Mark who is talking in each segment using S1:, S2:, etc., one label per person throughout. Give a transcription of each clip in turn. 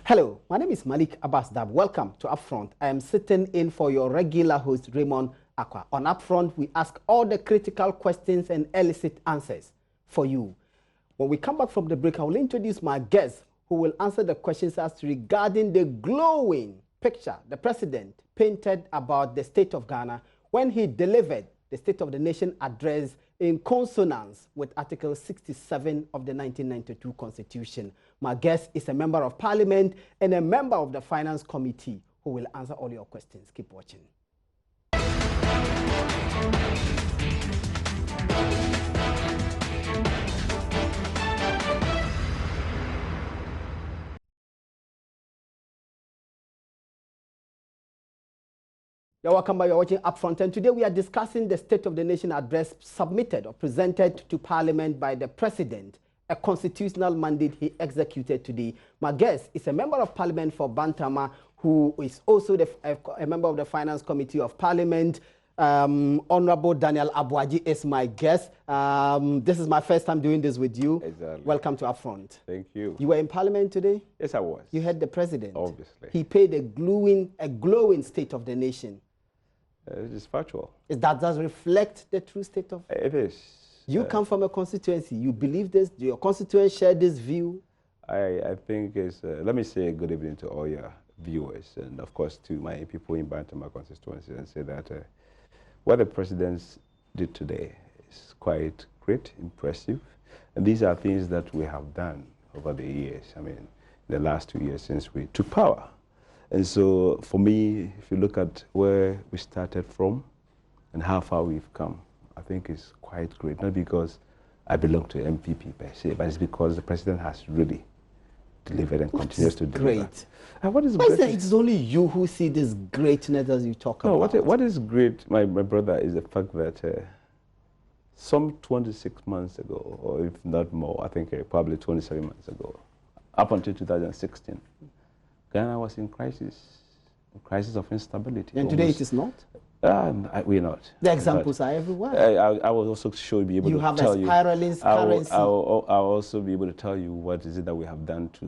S1: Hello, my name is Malik Abbas Dab. Welcome to UPfront. I am sitting in for your regular host, Raymond Aqua. On UPfront, we ask all the critical questions and elicit answers for you. When we come back from the break, I will introduce my guests who will answer the questions asked regarding the glowing picture the president painted about the state of Ghana when he delivered the State of the Nation address in consonance with Article 67 of the 1992 Constitution. My guest is a member of Parliament and a member of the Finance Committee who will answer all your questions. Keep watching. You're welcome by you're watching UPfront, and today we are discussing the State of the Nation address submitted or presented to Parliament by the President, a constitutional mandate he executed today. My guest is a member of Parliament for Bantama, who is also a member of the Finance Committee of Parliament. Honorable Daniel Abuaji is my guest. This is my first time doing this with you.
S2: Exactly.
S1: Welcome to UPfront.
S2: Thank you.
S1: You were in Parliament today?
S2: Yes, I was.
S1: You heard the President.
S2: Obviously.
S1: He paid a glowing State of the Nation.
S2: It is factual.
S1: That does reflect the true state of...
S2: It is.
S1: You come from a constituency. You believe this? Do your constituents share this view?
S2: I think it's... let me say good evening to all your viewers and, of course, to my people in Bantama constituency and say that what the President did today is quite great, impressive. And these are things that we have done over the years. I mean, the last 2 years since we took power. And so, for me, if you look at where we started from and how far we've come, I think it's quite great. Not because I belong to MPP per se, but it's because the President has really delivered and continues to deliver.
S1: Great.
S2: What is great?
S1: It's only you who see this greatness as you talk about.
S2: What is great, my brother, is the fact that some 26 months ago, or if not more, I think probably 27 months ago, up until 2016, Ghana was in crisis of instability.
S1: And today it is not?
S2: We're not.
S1: The examples are everywhere.
S2: I will also be able
S1: to
S2: tell you.
S1: You have a spiraling currency.
S2: I'll also be able to tell you what is it that we have done to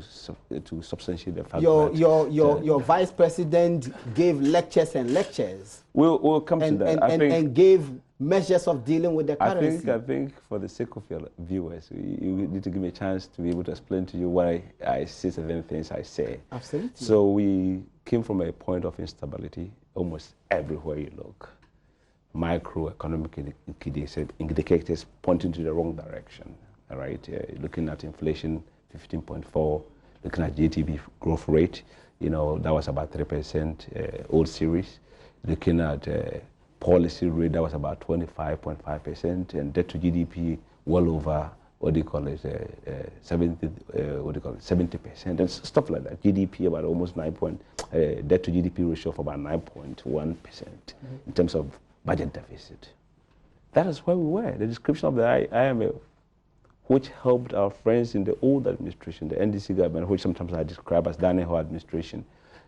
S2: substantiate the fact
S1: your vice president gave lectures and lectures.
S2: We'll come to that.
S1: And gave measures of dealing with the currency.
S2: I think for the sake of your viewers, you need to give me a chance to be able to explain to you why I say certain things I say.
S1: Absolutely.
S2: So we came from a point of instability almost everywhere you look. Microeconomic indicators pointing to the wrong direction. All right, looking at inflation, 15.4, looking at GDP growth rate, that was about 3%, old series. Looking at policy rate, that was about 25.5%, and debt to GDP well over 70%, and stuff like that. GDP about almost debt to GDP ratio of about 9.1% in terms of budget deficit. That is where we were. The description of the IMF, which helped our friends in the old administration, the NDC government, which sometimes I describe as Daniel administration,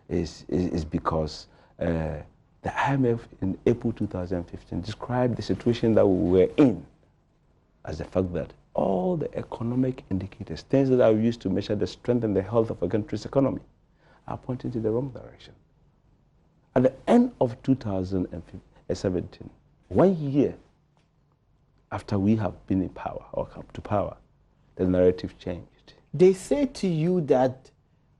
S2: is because the IMF in April 2015 described the situation that we were in as the fact that all the economic indicators, things that are used to measure the strength and the health of a country's economy, are pointing to the wrong direction. At the end of 2017, 1 year after we have been in power, or come to power, the narrative changed.
S1: They say to you that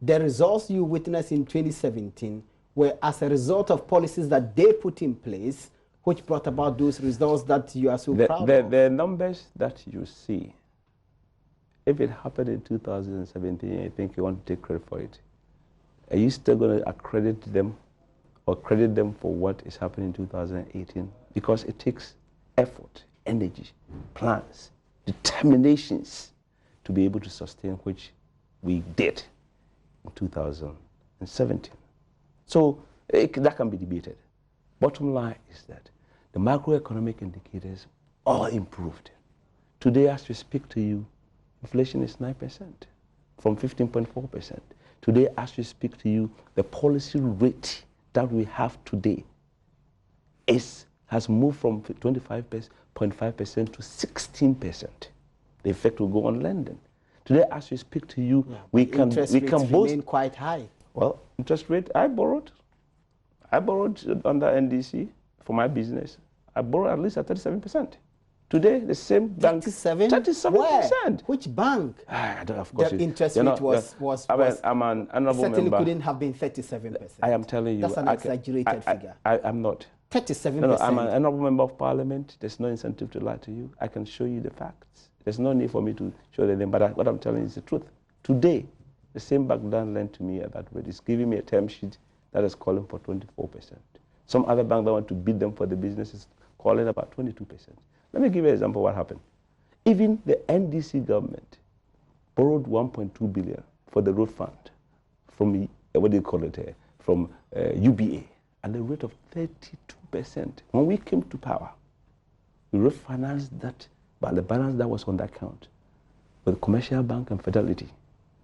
S1: the results you witnessed in 2017 were as a result of policies that they put in place, which brought about those results that you are so proud of.
S2: The numbers that you see, if it happened in 2017, I think you want to take credit for it. Are you still going to accredit them or credit them for what is happening in 2018? Because it takes effort, energy, plans, determinations to be able to sustain which we did in 2017. So that can be debated. Bottom line is that the macroeconomic indicators are improved. Today, as we speak to you, inflation is 9% from 15.4%. Today, as we speak to you, the policy rate that we have today has moved from 25.5% to 16%. The effect will go on lending. Today, as we speak to you, we can boast.
S1: Remain quite high.
S2: Well, interest rate, I borrowed under NDC for my business. I borrowed at least at 37%. Today, the same bank. 37%.
S1: Where? Which bank?
S2: Of course.
S1: The interest rate was
S2: I'm an honorable
S1: certainly
S2: member.
S1: couldn't have been 37%.
S2: I am telling you.
S1: That's an exaggerated figure.
S2: I'm not.
S1: 37%.
S2: No, I'm an honorable member of parliament. There's no incentive to lie to you. I can show you the facts. There's no need for me to show them, but what I'm telling you is the truth. Today, the same bank that lent to me at that rate is giving me a term sheet that is calling for 24%. Some other bank that want to bid them for the business is calling about 22%. Let me give you an example of what happened. Even the NDC government borrowed 1.2 billion for the road fund from, what do you call it, from UBA at the rate of 32%. When we came to power, we refinanced that by the balance that was on the account with Commercial Bank and Fidelity.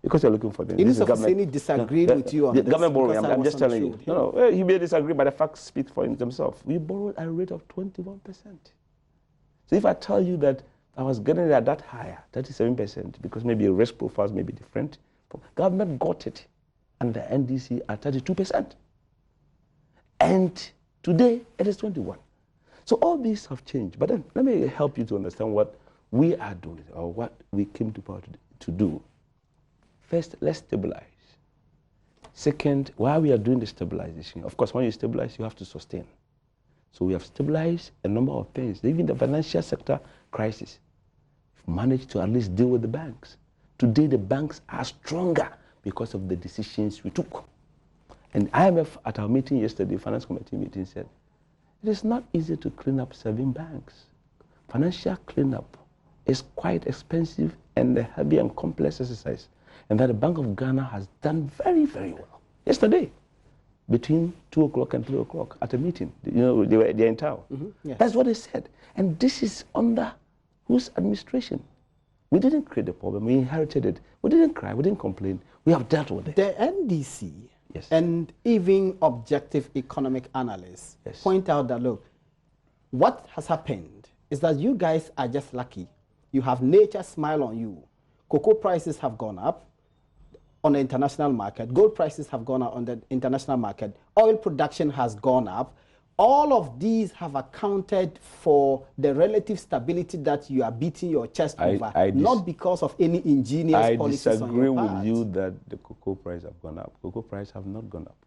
S2: Because you're looking for the
S1: government disagreed with you on
S2: the
S1: this.
S2: Government borrowing, I'm just telling you. No, he may disagree, but the facts speak for himself. We borrowed at a rate of 21%. So if I tell you that I was getting it at that higher, 37%, because maybe risk profiles may be different, government got it, and the NDC at 32%. And today, it is 21%. So all these have changed. But then let me help you to understand what we are doing, or what we came to power to do. First, let's stabilize. Second, while we are doing the stabilization, of course, when you stabilize, you have to sustain. So we have stabilized a number of things. Even the financial sector crisis, we've managed to at least deal with the banks. Today, the banks are stronger because of the decisions we took. And IMF, at our meeting yesterday, Finance Committee meeting, said, it is not easy to clean up 7 banks. Financial cleanup is quite expensive and a heavy and complex exercise. And that the Bank of Ghana has done very, very well. Yesterday, between 2 o'clock and 3 o'clock at a meeting, they're in town.
S1: Yes.
S2: That's what they said. And this is under whose administration? We didn't create the problem, we inherited it. We didn't cry, we didn't complain. We have dealt with it.
S1: The NDC and even objective economic analysts point out that, look, what has happened is that you guys are just lucky. You have nature smile on you. Cocoa prices have gone up on the international market. Gold prices have gone up on the international market. Oil production has gone up. All of these have accounted for the relative stability that you are beating your chest over, not because of any ingenious policies on your part.
S2: I disagree with you that the cocoa price have gone up. Cocoa price have not gone up.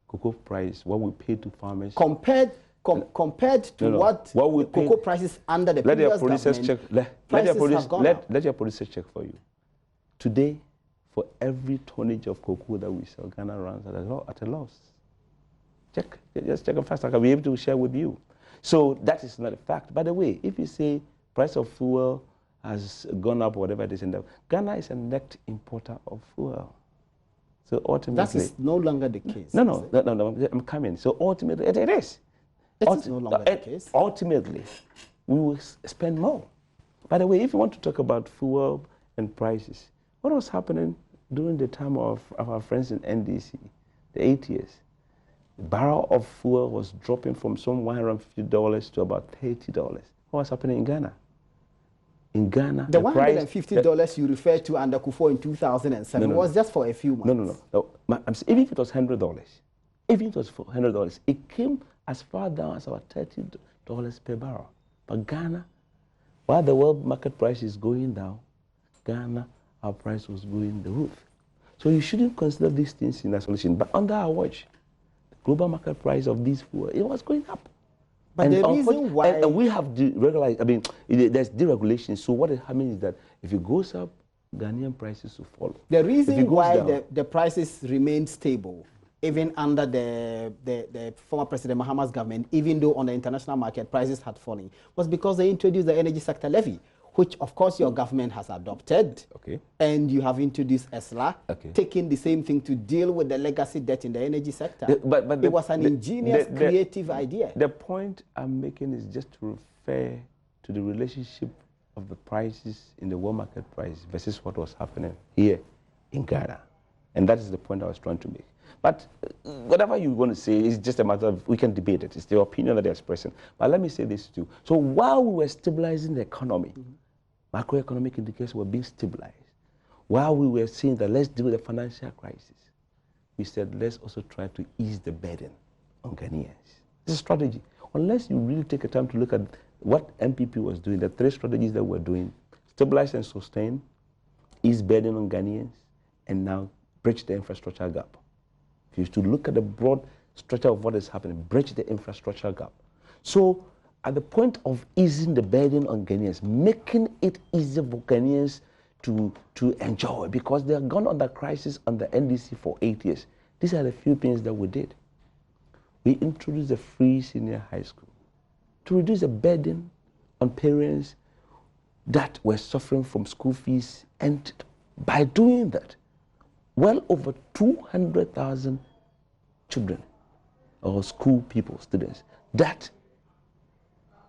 S2: Cocoa price, what we pay to farmers... Compared to what cocoa prices under the previous government, let your producers check for you. Today, for every tonnage of cocoa that we sell, Ghana runs at a loss. Check, just check it fast. I can be able to share with you. So that is not a fact. By the way, if you say price of fuel has gone up, whatever it is, Ghana is a net importer of fuel. So ultimately,
S1: that is no longer the case.
S2: No, I'm coming. So ultimately, it is.
S1: It is no longer the case.
S2: Ultimately, we will spend more. By the way, if you want to talk about fuel and prices, what was happening during the time of our friends in NDC, the 8 years? The barrel of fuel was dropping from some $150 to about $30. What was happening in Ghana? In Ghana,
S1: the $150 you referred to under Kufuor in 2007 was just for a few months.
S2: No. Even if it was $100, it came as far down as about $30 per barrel. But Ghana, while the world market price is going down, Ghana, our price was going the roof. So you shouldn't consider these things in isolation. But under our watch, the global market price of these fuel, it was going up.
S1: But the reason why...
S2: And we have deregulated, there's deregulation. So what is happening is that if it goes up, Ghanaian prices will follow.
S1: The reason why the prices remain stable, even under the former President Mahama's government, even though on the international market prices had fallen, was because they introduced the energy sector levy, which of course your government has adopted.
S2: Okay.
S1: And you have introduced ESLA, taking the same thing to deal with the legacy debt in the energy sector. But it was an ingenious, creative idea.
S2: The point I'm making is just to refer to the relationship of the prices in the world market price versus what was happening here in Ghana. And that is the point I was trying to make. But whatever you want to say is just a matter of, we can debate it. It's the opinion that they're expressing. But let me say this too. So while we were stabilizing the economy, Macroeconomic indicators were being stabilized. While we were saying that let's deal with the financial crisis, we said let's also try to ease the burden on Ghanaians. It's a strategy. Unless you really take a time to look at what MPP was doing, the three strategies that we're doing: stabilize and sustain, ease burden on Ghanaians, and now bridge the infrastructure gap. If you to look at the broad structure of what is happening, bridge the infrastructure gap. So at the point of easing the burden on Ghanaians, making it easier for Ghanaians to enjoy, because they have gone under crisis under NDC for 8 years. These are the few things that we did. We introduced a free senior high school to reduce the burden on parents that were suffering from school fees, and by doing that, well over 200,000 children or school people, students, that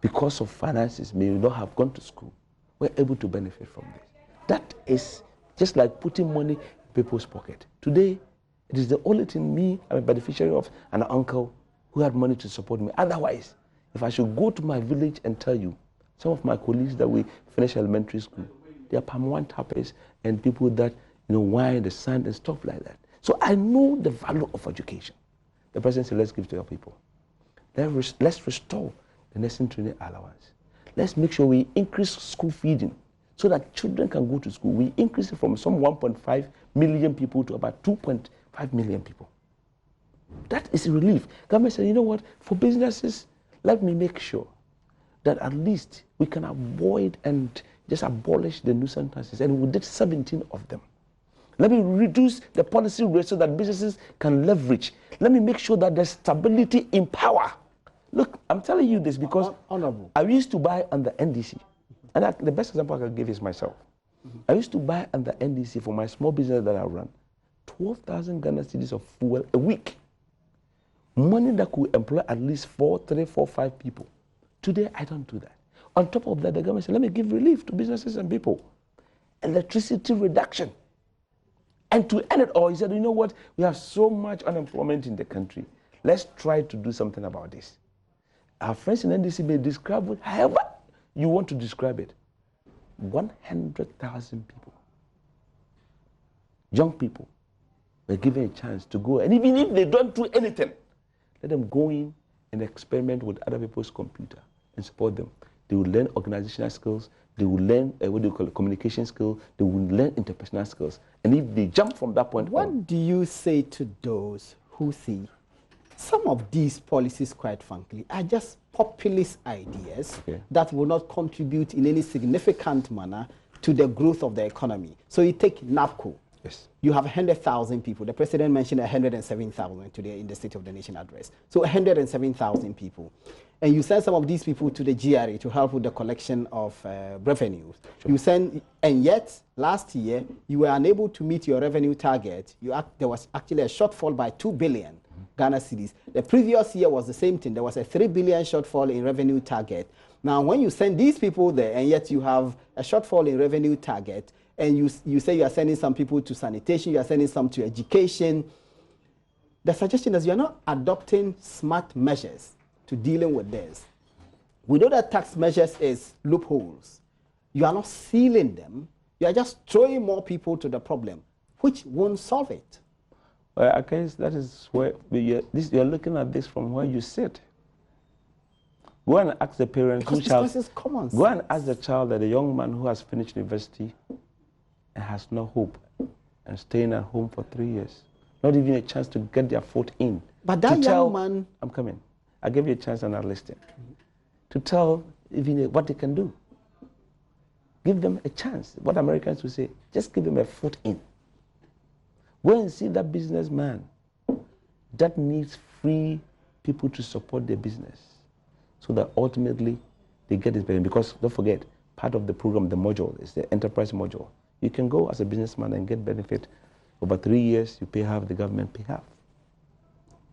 S2: because of finances may not have gone to school, were able to benefit from this. That is just like putting money in people's pocket. Today, it is the only thing I'm a beneficiary of, an uncle who had money to support me. Otherwise, if I should go to my village and tell you, some of my colleagues that we finished elementary school, they are palm wine tappers and people that, wine, the sand and stuff like that. So I know the value of education. The president said, let's give to your people. Let's restore the nursing training allowance. Let's make sure we increase school feeding so that children can go to school. We increase it from some 1.5 million people to about 2.5 million people. That is a relief. Government said, you know what, for businesses, let me make sure that at least we can avoid and just abolish the nuisance taxes. And we did 17 of them. Let me reduce the policy rate so that businesses can leverage. Let me make sure that there's stability in power. Look, I'm telling you this because
S1: Honorable.
S2: I used to buy under NDC. And the best example I can give is myself. I used to buy under NDC for my small business that I run 12,000 Ghana cedis of fuel a week. Money that could employ at least 3, 4, 5 people. Today, I don't do that. On top of that, the government said, let me give relief to businesses and people. Electricity reduction. And to end it all, he said, you know what? We have so much unemployment in the country. Let's try to do something about this. Our friends in NDC may describe it however you want to describe it. 100,000 people, young people, were given a chance to go. And even if they don't do anything, let them go in and experiment with other people's computer and support them. They will learn organizational skills. They will learn communication skills. They will learn interpersonal skills. And if they jump from that point on.
S1: What do you say to those who see some of these policies, quite frankly, are just populist ideas that will not contribute in any significant manner to the growth of the economy? So you take NAPCO.
S2: Yes.
S1: You have 100,000 people. The president mentioned 107,000 today in the State of the Nation address. So 107,000 people. And you send some of these people to the GRA to help with the collection of revenues. Sure. You send, and yet last year you were unable to meet your revenue target. There was actually a shortfall by 2 billion Ghana cedis. The previous year was the same thing. There was a 3 billion shortfall in revenue target. Now, when you send these people there, and yet you have a shortfall in revenue target, and you say you are sending some people to sanitation, you are sending some to education, the suggestion is you are not adopting smart measures to dealing with this. We know that tax measures is loopholes. You are not sealing them. You are just throwing more people to the problem, which won't solve it.
S2: Well, I guess that is where you're looking at this from where you sit. Go and ask the parents who go and ask the child, that the young man who has finished university and has no hope and staying at home for 3 years, not even a chance to get their foot in.
S1: But that young man,
S2: I'm coming. I gave you a chance and I'll listen. To tell even what they can do. Give them a chance. What Americans will say, just give them a foot in. Go and see that businessman that needs free people to support their business so that ultimately they get this benefit. Because don't forget, part of the program, the module, is the enterprise module. You can go as a businessman and get benefit. Over 3 years, you pay half, the government pay half.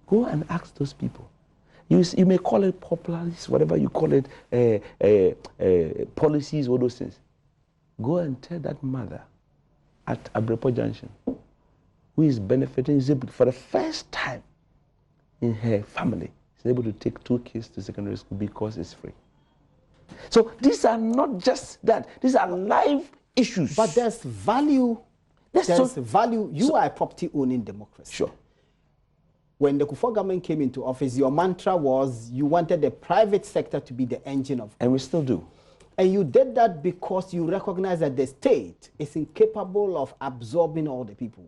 S2: Go and ask those people. You may call it popularis, whatever you call it, policies, all those things. Go and tell that mother at Abrepo Junction, who is benefiting, is able, for the first time in her family, is able to take 2 kids to secondary school because it's free. So these are not just that. These are live issues.
S1: But there's value. There's value. You are a property-owning democracy.
S2: Sure.
S1: When the Kufuor government came into office, your mantra was you wanted the private sector to be the engine of growth.
S2: And we still do.
S1: And you did that because you recognize that the state is incapable of absorbing all the people.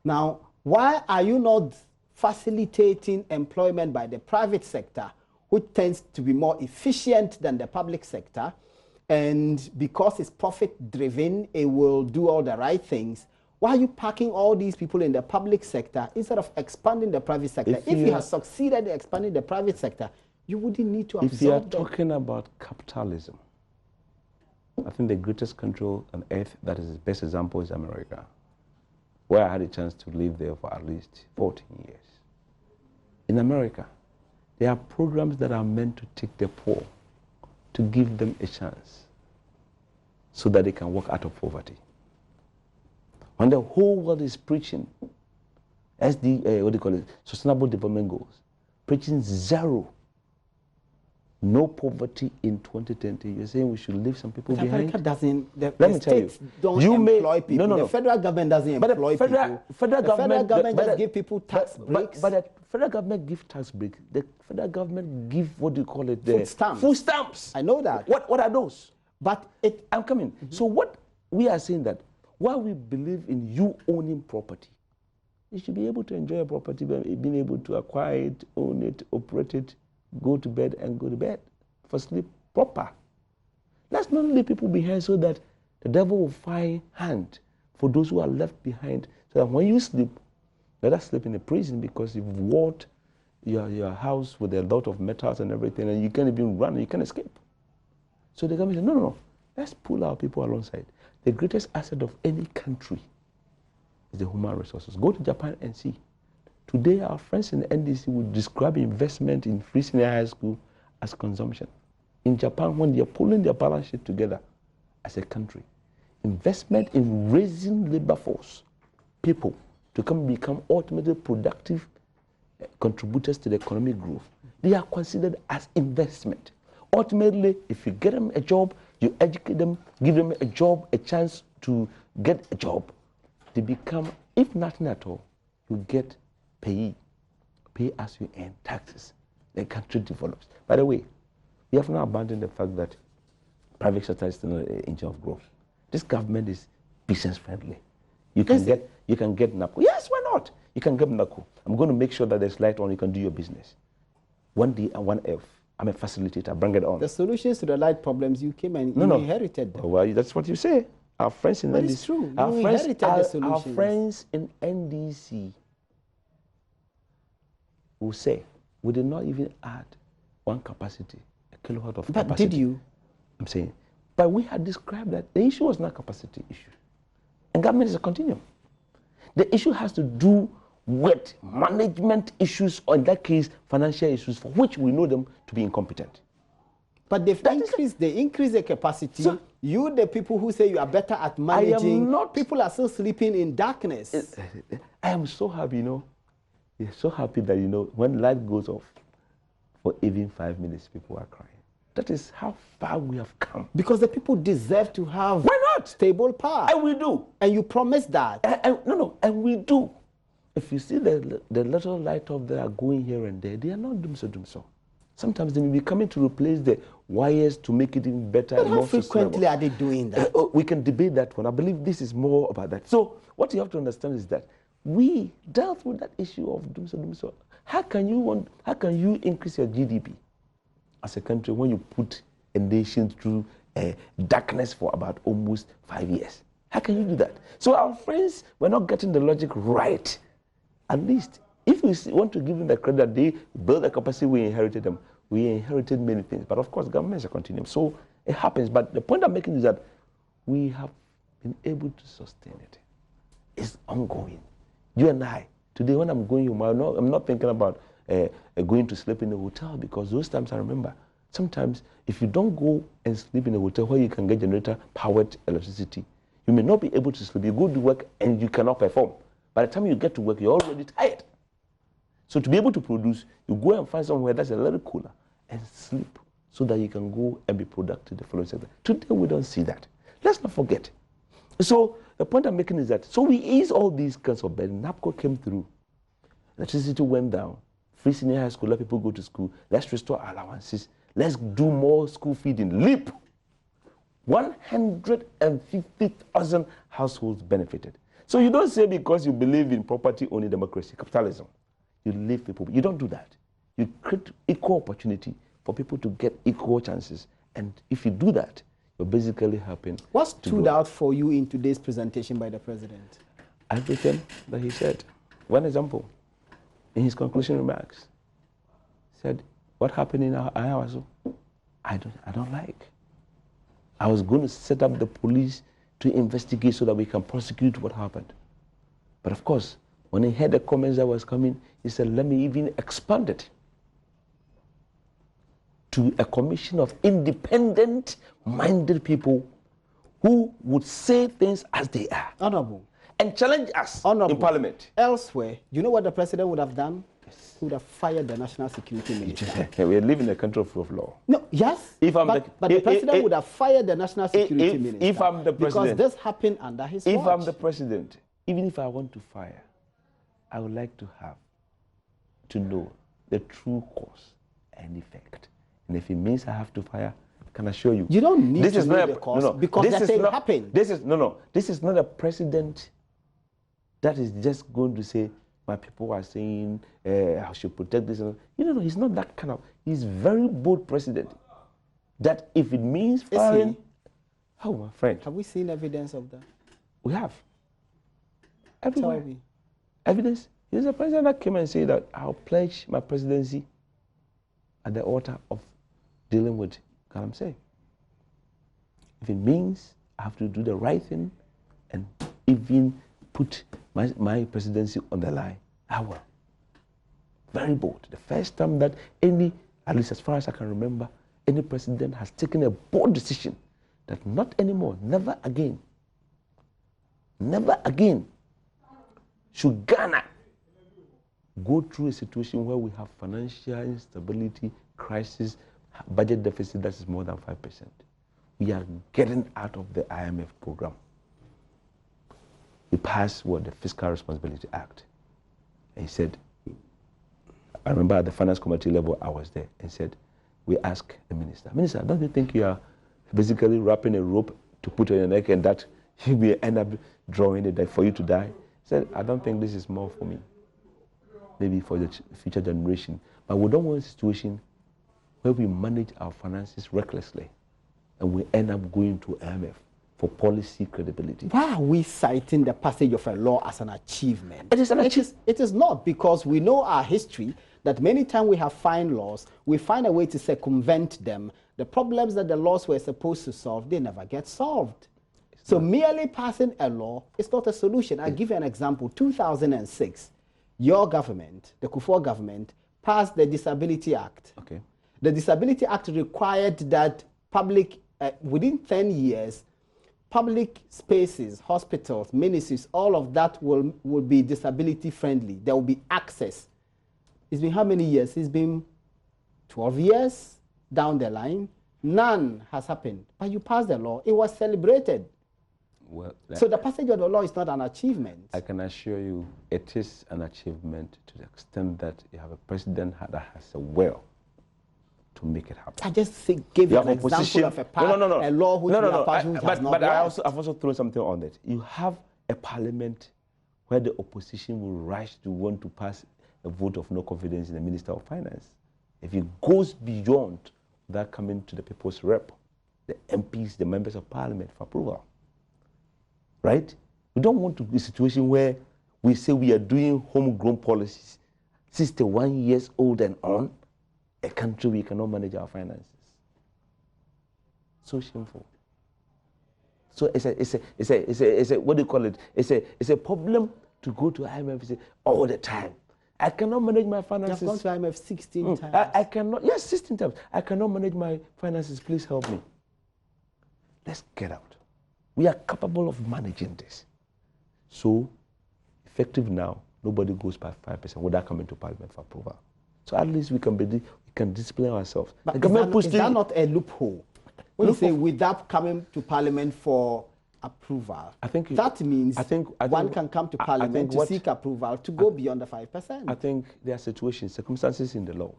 S1: Now, why are you not facilitating employment by the private sector, which tends to be more efficient than the public sector? And because it's profit-driven, it will do all the right things. Why are you packing all these people in the public sector instead of expanding the private sector? If you have succeeded in expanding the private sector, you wouldn't need to absorb them.
S2: If you are talking about capitalism, I think the greatest country on earth that is the best example is America, where I had a chance to live there for at least 14 years. In America, there are programs that are meant to take the poor, to give them a chance so that they can walk out of poverty. When the whole world is preaching Sustainable Development Goals, preaching zero, no poverty in 2020. You're saying we should leave some people behind?
S1: America doesn't.
S2: Let me tell you.
S1: Don't employ people. The federal government doesn't employ people. The federal government just give people tax breaks.
S2: But the federal government give tax breaks. The federal government give, what do you call it?
S1: Food stamps.
S2: Food stamps.
S1: I know that.
S2: What are those?
S1: But
S2: I'm coming. So what we are saying that while we believe in you owning property, you should be able to enjoy a property, being able to acquire it, own it, operate it, go to bed and go to bed for sleep proper. Let's not leave people behind so that the devil will find hand for those who are left behind. So that when you sleep, let us sleep in a prison because you've walled your house with a lot of metals and everything, and you can't even run, you can't escape. So the government said, no, let's pull our people alongside. The greatest asset of any country is the human resources. Go to Japan and see. Today, our friends in the NDC would describe investment in free senior high school as consumption. In Japan, when they're pulling their balance sheet together as a country, investment in raising labor force, people to become ultimately productive contributors to the economic growth, they are considered as investment. Ultimately, if you get them a job, you educate them, give them a job, a chance to get a job, they become, if nothing at all, you get pay as you earn taxes. The country develops. By the way, we have now abandoned the fact that private sector is still an engine of growth. This government is business friendly. You can get NACO. Yes, why not? You can get NACO. I'm going to make sure that there's light on. You can do your business. 1D and 1F. I'm a facilitator. Bring it on.
S1: The solutions to the light problems you came and you inherited them.
S2: Oh, well, that's what you say. Our friends in NDC.
S1: It's true. Our
S2: friends in NDC will say we did not even add one capacity, a kilowatt of capacity.
S1: But did you?
S2: I'm saying. But we had described that the issue was not a capacity issue. And government is a continuum. The issue has to do with management issues, or in that case, financial issues, for which we know them to be incompetent.
S1: But they've increased the capacity. So, you, the people who say you are better at managing, people are still sleeping in darkness.
S2: I am so happy, You're so happy that, when light goes off, for even 5 minutes, people are crying. That is how far we have come.
S1: Because the people deserve to have stable power.
S2: And we do.
S1: And you promised that.
S2: And we do. If you see the little light of that are going here and there, they are not doom so. Sometimes they may be coming to replace the wires to make it even better.
S1: But how frequently are they doing that?
S2: We can debate that one. I believe this is more about that. So what you have to understand is that we dealt with that issue of doom so. How can you increase your GDP as a country when you put a nation through darkness for about almost 5 years? How can you do that? So our friends were not getting the logic right. At least, if we want to give them the credit, they built the capacity, we inherited them. We inherited many things. But of course, government is a continuum. So it happens. But the point I'm making is that we have been able to sustain it. It's ongoing. You and I, today when I'm going home, I'm not thinking about going to sleep in a hotel, because those times I remember, sometimes if you don't go and sleep in a hotel where you can get generator-powered electricity, you may not be able to sleep. You go to work and you cannot perform. By the time you get to work, you're already tired. So to be able to produce, you go and find somewhere that's a little cooler and sleep so that you can go and be productive the following sector. Today, we don't see that. Let's not forget. So the point I'm making is that, so we ease all these kinds of burdens. NAPCO came through. Electricity went down. Free senior high school, let people go to school. Let's restore allowances. Let's do more school feeding. Leap. 150,000 households benefited. So you don't say because you believe in property-only democracy, capitalism, you leave people. You don't do that. You create equal opportunity for people to get equal chances. And if you do that, you're basically helping.
S1: What stood out for you in today's presentation by the president?
S2: Everything that he said. One example, in his conclusion remarks, said, what happened in Ayawaso, I don't like. I was going to set up the police to investigate so that we can prosecute what happened. But of course, when he heard the comments that was coming, he said, let me even expand it to a commission of independent-minded people who would say things as they are.
S1: Honorable.
S2: And challenge us in Parliament.
S1: Elsewhere, you know what the president would have done? Yes. He would have fired the national security minister.
S2: We live in a country of rule of law.
S1: No, yes, but the president would have fired the national security minister.
S2: If I'm the president.
S1: Because this happened under his watch.
S2: If I'm the president, even if I want to fire, I would like to know the true cause and effect. And if it means I have to fire, I can assure you.
S1: You don't need to know the cause because that thing happened.
S2: This is not a president that is just going to say, my people are saying I should protect this. No, he's not that kind of. He's very bold president. That if it means firing, oh my friend.
S1: Have we seen evidence of that?
S2: We have. Everywhere.
S1: Tell me.
S2: Evidence. He's a president that came and said that I'll pledge my presidency at the altar of dealing with Galamsey. If it means I have to do the right thing and even put my presidency on the line, I will. Very bold. The first time that at least as far as I can remember, any president has taken a bold decision that not anymore, never again should Ghana go through a situation where we have financial instability, crisis, budget deficit that is more than 5%. We are getting out of the IMF program. We passed the Fiscal Responsibility Act. And he said, I remember at the finance committee level, I was there, and said, we asked the minister, don't you think you are basically wrapping a rope to put on your neck and that you will end up drawing it for you to die? He said, I don't think this is more for me. Maybe for the future generation. But we don't want a situation where we manage our finances recklessly and we end up going to IMF for policy credibility.
S1: Why are we citing the passage of a law as an achievement?
S2: It is an achievement.
S1: It is not, because we know our history that many times we have fine laws, we find a way to circumvent them. The problems that the laws were supposed to solve, they never get solved. So merely passing a law is not a solution. I'll give you an example. 2006, your government, the Kufuor government, passed the Disability Act.
S2: Okay.
S1: The Disability Act required that within 10 years, public spaces, hospitals, ministries, all of that will be disability friendly. There will be access. It's been how many years? It's been 12 years down the line. None has happened. But you passed the law. It was celebrated.
S2: Well,
S1: so the passage of the law is not an achievement.
S2: I can assure you it is an achievement to the extent that you have a president that has a will to make it happen.
S1: I just gave you an example of a law which we have passed which has not
S2: But I've also thrown something on that. You have a parliament where the opposition will rush to want to pass a vote of no confidence in the Minister of Finance. If it goes beyond that coming to the people's rep, the MPs, the members of parliament for approval. Right? We don't want to be a situation where we say we are doing homegrown policies, 61 years old and on, a country we cannot manage our finances. So shameful. So it's a what do you call it? It's a problem to go to IMF all the time. I cannot manage my finances.
S1: You have gone to IMF 16 times.
S2: I cannot. Yes, 16 times. I cannot manage my finances. Please help me. Let's get out. We are capable of managing this. So, effective now, nobody goes past 5% without coming to Parliament for approval. So at least we can can discipline ourselves.
S1: But
S2: the government
S1: is that not a loophole? When you say without coming to Parliament for approval,
S2: I think
S1: that means one can come to Parliament to seek approval to go beyond the 5%.
S2: I think there are situations, circumstances in the law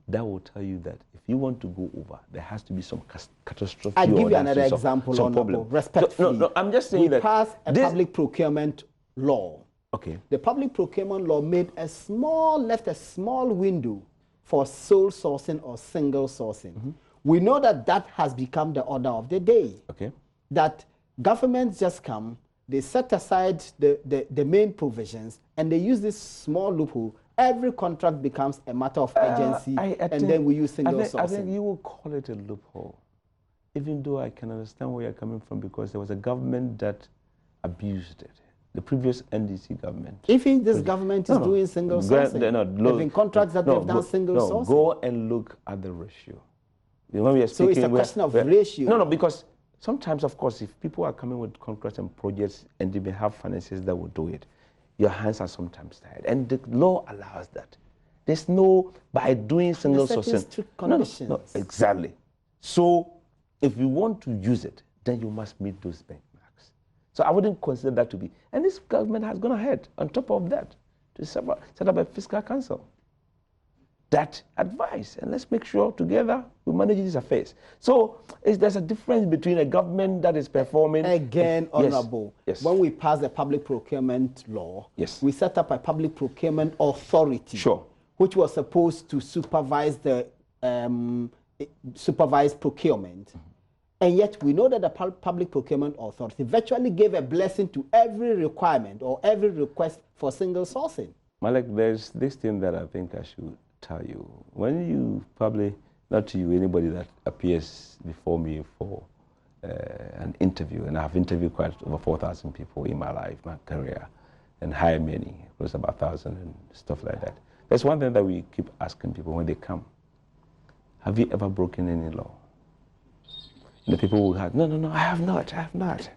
S2: that will tell you that if you want to go over, there has to be some catastrophe.
S1: I'll give you another example, Honorable, respectfully.
S2: No, I'm just saying
S1: we passed a public procurement law.
S2: Okay.
S1: The public procurement law left a small window for sole sourcing or single sourcing. We know that that has become the order of the day.
S2: Okay.
S1: That governments just come, they set aside the main provisions, and they use this small loophole. Every contract becomes a matter of urgency, and then we use single sourcing.
S2: I think you will call it a loophole, even though I can understand where you're coming from, because there was a government that abused it. The previous NDC government.
S1: Even this government is doing single sourcing. There have been contracts that they've done single sourcing.
S2: Go and look at the ratio. When we are speaking,
S1: so it's a question of ratio.
S2: No, because sometimes, of course, if people are coming with contracts and projects and they may have finances that will do it, your hands are sometimes tied. And the law allows that. There's no, by doing single sourcing.
S1: Strict conditions.
S2: No, exactly. So if you want to use it, then you must meet those benchmarks. So I wouldn't consider that to be. And this government has gone ahead, on top of that, to set up a fiscal council. That advice, and let's make sure together we manage these affairs. So there's a difference between a government that is performing.
S1: Again, Honorable,
S2: yes.
S1: When we passed the public procurement law,
S2: yes,
S1: we set up a public procurement authority,
S2: sure,
S1: which was supposed to supervise the procurement. And yet we know that the public procurement authority virtually gave a blessing to every requirement or every request for single sourcing.
S2: Malik, there's this thing that I think I should tell you. When you probably, not to you, anybody that appears before me for an interview, and I've interviewed quite over 4,000 people in my life, my career, and hire many, close about 1,000 and stuff like that. There's one thing that we keep asking people when they come. Have you ever broken any law? And the people will have, no, I have not.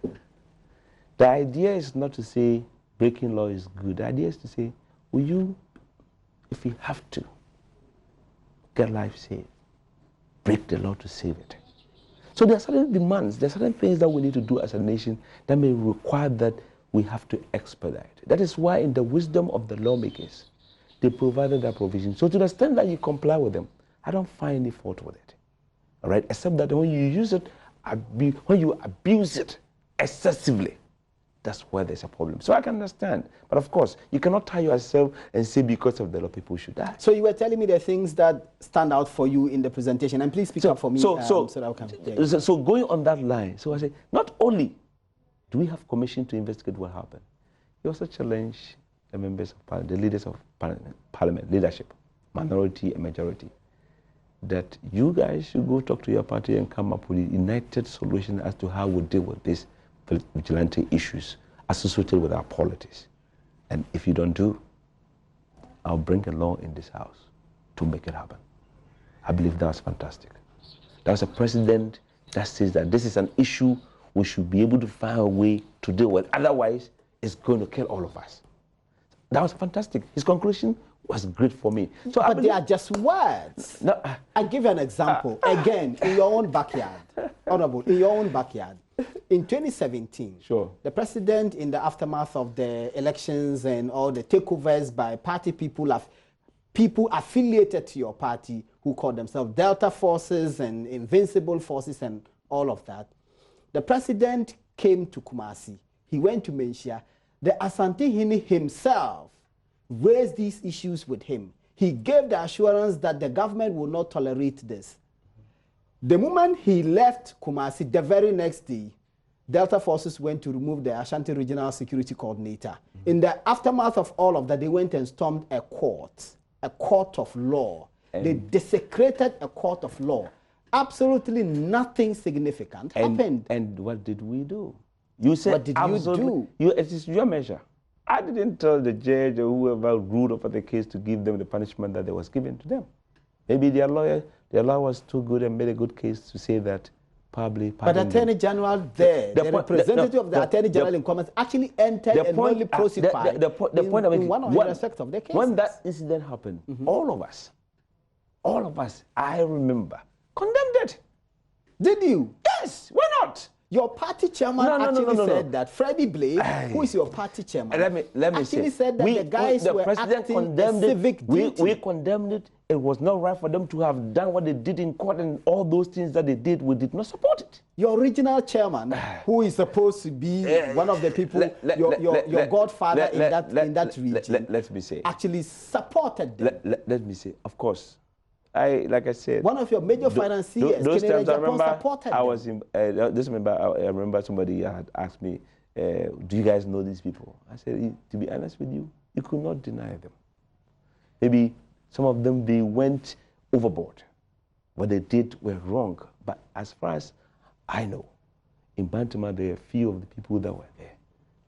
S2: The idea is not to say breaking law is good. The idea is to say, will you, if you have to, get life saved, break the law to save it. So there are certain demands, there are certain things that we need to do as a nation that may require that we have to expedite. That is why in the wisdom of the lawmakers, they provided that provision. So to the extent that you comply with them, I don't find any fault with it. All right, except that when you use it, when you abuse it excessively, that's where there's a problem. So I can understand. But of course, you cannot tie yourself and say because of the law people should die.
S1: So you were telling me the things that stand out for you in the presentation. And please speak up for me. So
S2: going on that line, so I say, not only do we have commission to investigate what happened, we also challenge the members of parliament, the leaders of parliament, leadership, minority and majority, that you guys should go talk to your party and come up with a united solution as to how we deal with this vigilante issues associated with our politics. And if you don't do, I'll bring a law in this house to make it happen. I believe that was fantastic. That was a president that says that this is an issue we should be able to find a way to deal with. Otherwise, it's going to kill all of us. That was fantastic. His conclusion was great for me.
S1: So but they are just words. No, I'll give you an example. Again, in your own backyard, Honorable, in your own backyard. In 2017,
S2: sure,
S1: the president, in the aftermath of the elections and all the takeovers by party people affiliated to your party who called themselves Delta Forces and Invincible Forces and all of that, the president came to Kumasi. He went to Menchia. The Asante Hini himself raised these issues with him. He gave the assurance that the government will not tolerate this. The moment he left Kumasi, the very next day, Delta Forces went to remove the Ashanti Regional Security Coordinator. In the aftermath of all of that, they went and stormed a court of law. They desecrated a court of law. Absolutely nothing significant happened.
S2: And what did we do? You said,
S1: what did you do?
S2: It is your measure. I didn't tell the judge or whoever ruled over the case to give them the punishment that was given to them. Maybe their law was too good and made a good case to say that probably.
S1: But the Attorney General the representative of the Attorney General in comments actually entered and only prosecuted in one of the aspects of the case.
S2: When that incident happened, all of us all of us, I remember, condemned it.
S1: Did you?
S2: Yes, why not?
S1: Your party chairman said that Freddie Blake, who is your party chairman,
S2: let me
S1: actually
S2: say,
S1: said that the guys
S2: the
S1: were
S2: president
S1: acting
S2: condemned
S1: a civic duty.
S2: We condemned it. It was not right for them to have done what they did in court, and all those things that they did, we did not support it.
S1: Your original chairman, who is supposed to be one of the people, your godfather in that region,
S2: let me say,
S1: actually supported them.
S2: Let me say, of course. Like I said,
S1: one of your major financiers,
S2: those times I remember,
S1: I
S2: remember somebody had asked me, do you guys know these people? I said, to be honest with you, you could not deny them. Maybe some of them, they went overboard. What they did were wrong. But as far as I know, in Bantama, there are a few of the people that were there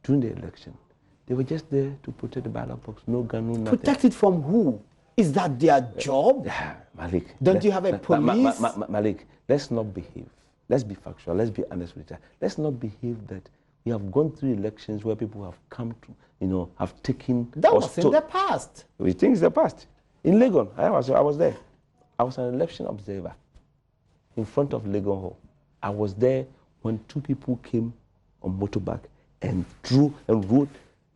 S2: during the election. They were just there to protect the ballot box, no gun, no nothing.
S1: Protect it from who? Is that their job?
S2: Malik.
S1: Don't you have a police?
S2: Malik, let's not behave. Let's be factual. Let's be honest with each other. Let's not behave that we have gone through elections where people have come to, have taken...
S1: That was in the past.
S2: We think it's the past. In Legon, I was there. I was an election observer in front of Legon Hall. I was there when two people came on motorbike and rode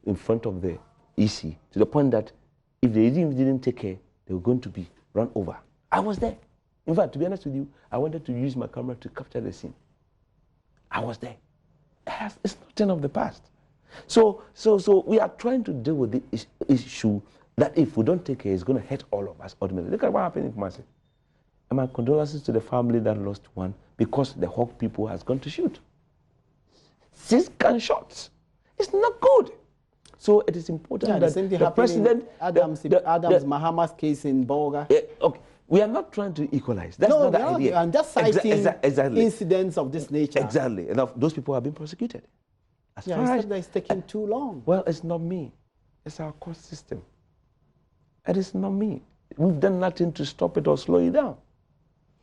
S2: in front of the EC to the point that if they didn't take care, they were going to be run over. I was there. In fact, to be honest with you, I wanted to use my camera to capture the scene. I was there. It's nothing of the past. So we are trying to deal with the issue that if we don't take care, it's going to hurt all of us ultimately. Look at what happened in Kumasi. And my condolences to the family that lost one because the Hawk people has gone to shoot. 6 gunshots. It's not good. So it is important that the president...
S1: Adams Mahama's case in Bolga.
S2: Okay. We are not trying to equalize. That's not the idea.
S1: I'm just citing incidents of this nature.
S2: Exactly. And those people have been prosecuted.
S1: As far as that it's taking too long.
S2: Well, it's not me. It's our court system. It is not me. We've done nothing to stop it or slow it down.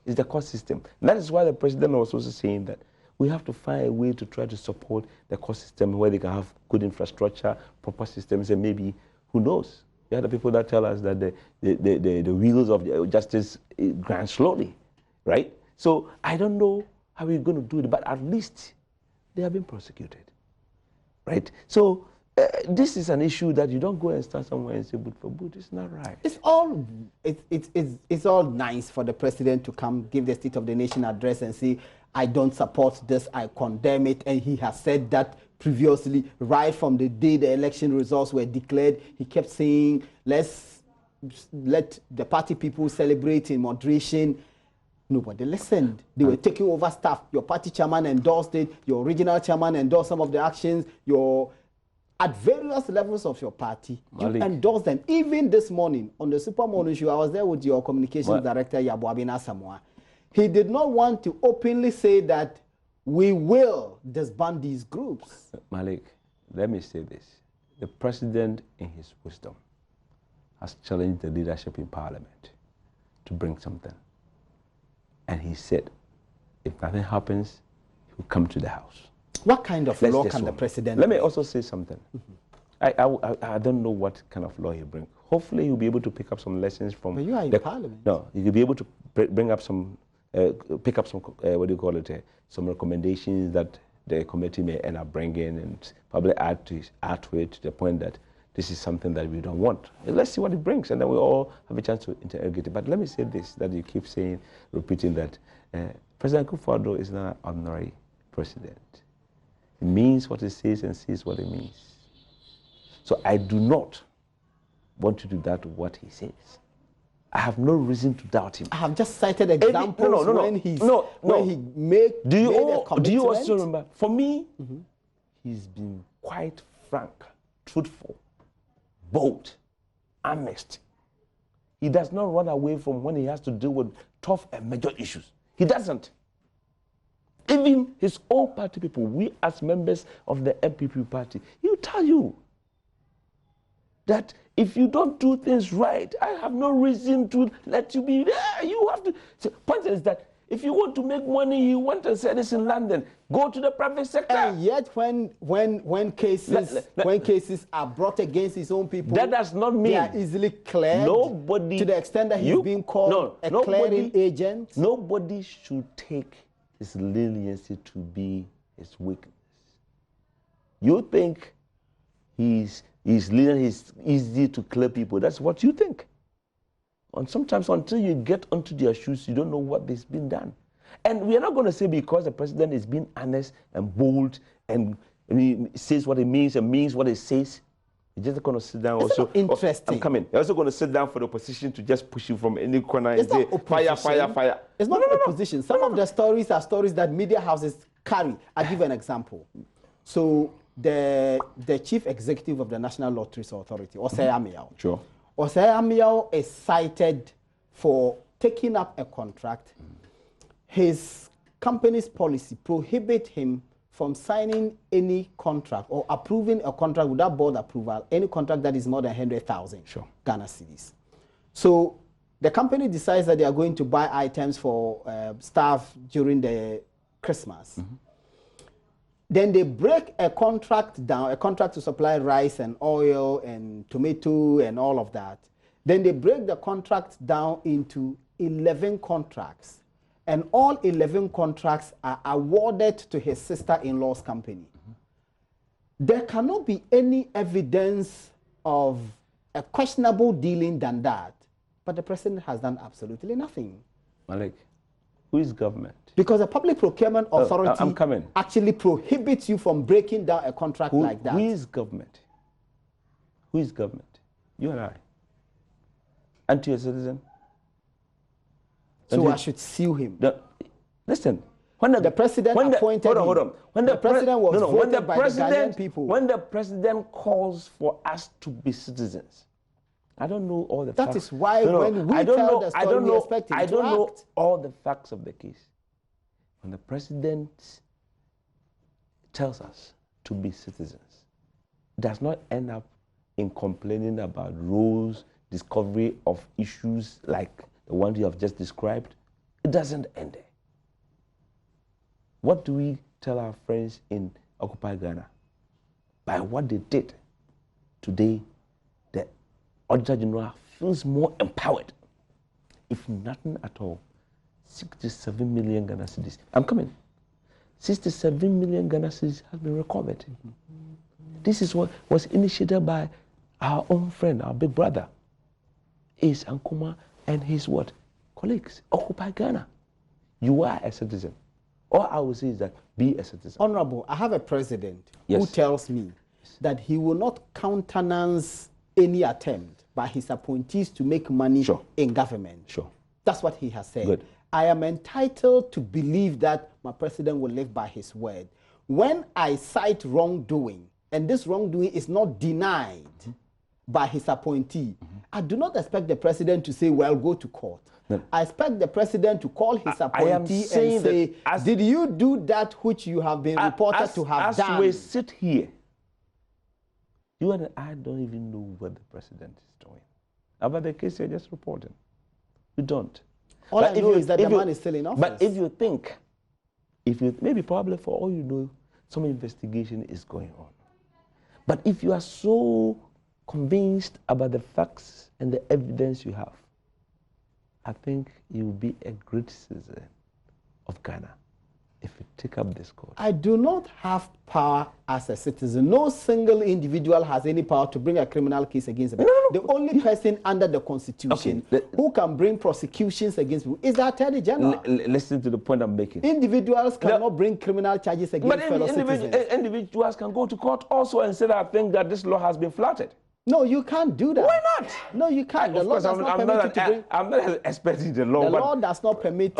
S2: It's the court system. And that is why the president was also saying that we have to find a way to try to support the court system where they can have good infrastructure, proper systems, and maybe, who knows? There are the people that tell us that the wheels of justice grind slowly, right? So I don't know how we're going to do it, but at least they have been prosecuted, right? So this is an issue that you don't go and start somewhere and say, boot for boot. It's not right. It's
S1: all nice for the president to come give the State of the Nation address and say, I don't support this, I condemn it, and he has said that previously, right from the day the election results were declared. He kept saying, let's let the party people celebrate in moderation. Nobody listened. They were taking over stuff. Your party chairman endorsed it. Your regional chairman endorsed some of the actions. At various levels of your party, Malik, you endorsed them. Even this morning, on the Super Morning Show, I was there with your communications director, Yabuabina Samoa. He did not want to openly say that we will disband these groups.
S2: Malik, let me say this. The president, in his wisdom, has challenged the leadership in parliament to bring something. And he said, if nothing happens, he'll come to the house.
S1: What kind of law can the president
S2: Let me also say something. I don't know what kind of law he'll bring. Hopefully, he'll be able to pick up some lessons from...
S1: But you are in parliament.
S2: No, he'll be able to bring up some... pick up some, some recommendations that the committee may end up bringing and probably add to it to the point that this is something that we don't want. Let's see what it brings, and then we all have a chance to interrogate it. But let me say this, that you keep saying, repeating that President Akufo-Addo is not an ordinary president. He means what he says and says what he means. So I do not want to do that to what he says. I have no reason to doubt him.
S1: I have just cited examples when he made a commitment.
S2: Do you also remember? For me, he's been quite frank, truthful, bold, honest. He does not run away from when he has to deal with tough and major issues. He doesn't. Even his own party people, we as members of the MPP party, he'll tell you that if you don't do things right, I have no reason to let you be there. You have to. So, point is that If you want to make money, you want to sell this in London, go to the private sector.
S1: And yet, when cases are brought against his own people,
S2: that does not mean
S1: they are easily cleared.
S2: Nobody,
S1: to the extent that he's being called a clearing agent.
S2: Nobody should take his leniency to be his weakness. You think he's lenient, he's easy to clear people. That's what you think. And sometimes until you get onto their shoes, you don't know what is being done. And we are not going to say because the president is being honest and bold and he says what he means and means what he says, you're just going to sit down.
S1: It's also interesting.
S2: I'm coming. You're also going to sit down for the opposition to just push you from any corner and say, fire, fire, fire.
S1: It's not opposition. Some of the stories are stories that media houses carry. I'll give you an example. So the chief executive of the National Lotteries Authority, Osei Amiao.
S2: Sure.
S1: Osei Amiao is cited for taking up a contract. His company's policy prohibits him from signing any contract or approving a contract without board approval, any contract that is more than 100,000 Ghana cedis. So the company decides that they are going to buy items for staff during the Christmas. Then they break a contract down, a contract to supply rice and oil and tomato and all of that. Then they break the contract down into 11 contracts. And all 11 contracts are awarded to his sister-in-law's company. There cannot be any evidence of a questionable dealing than that. But the president has done absolutely nothing.
S2: Malik, who is government?
S1: Because the Public Procurement Authority actually prohibits you from breaking down a contract like that.
S2: Who is government? Who is government? You and I. And to a citizen?
S1: So I should sue him.
S2: Listen.
S1: When the president appointed him,
S2: hold on.
S1: When the president was voted by the Ghanaian people.
S2: When the president calls for us to be citizens, I don't know all the facts.
S1: That is why when we tell the story, we expect him to act.
S2: I don't know all the facts of the case. When the president tells us to be citizens, it does not end up in complaining about rules, discovery of issues like the one you have just described. It doesn't end there. What do we tell our friends in Occupy Ghana? By what they did today, the Auditor General feels more empowered. If nothing at all, 67 million Ghana cedis. I'm coming. 67 million Ghana cedis has been recovered. This is what was initiated by our own friend, our big brother, Ace Ankuma, and his what? Colleagues. Occupy Ghana. You are a citizen. All I will say is that be a citizen.
S1: Honorable, I have a president who tells me that he will not countenance any attempt by his appointees to make money in government. That's what he has said.
S2: Good.
S1: I am entitled to believe that my president will live by his word. When I cite wrongdoing, and this wrongdoing is not denied by his appointee, I do not expect the president to say, well, go to court. No. I expect the president to call his appointee and say, did you do that which you have been reported to have done?
S2: As we sit here, you and I don't even know what the president is doing. About the case you're just reporting. We don't.
S1: All I know is that the man is still in office.
S2: But if you think, maybe probably for all you know, some investigation is going on. But if you are so convinced about the facts and the evidence you have, I think you will be a great citizen of Ghana if you take up this cause.
S1: I do not have power as a citizen. No single individual has any power to bring a criminal case against them. The only person under the Constitution who can bring prosecutions against people is the Attorney General.
S2: Listen to the point I'm making.
S1: Individuals cannot bring criminal charges against fellow citizens.
S2: Individuals can go to court also and say that I think that this law has been flouted.
S1: No, you can't do that.
S2: Why not?
S1: No, you can't. The law does not permit you to bring...
S2: I'm not expecting the law.
S1: The law does not permit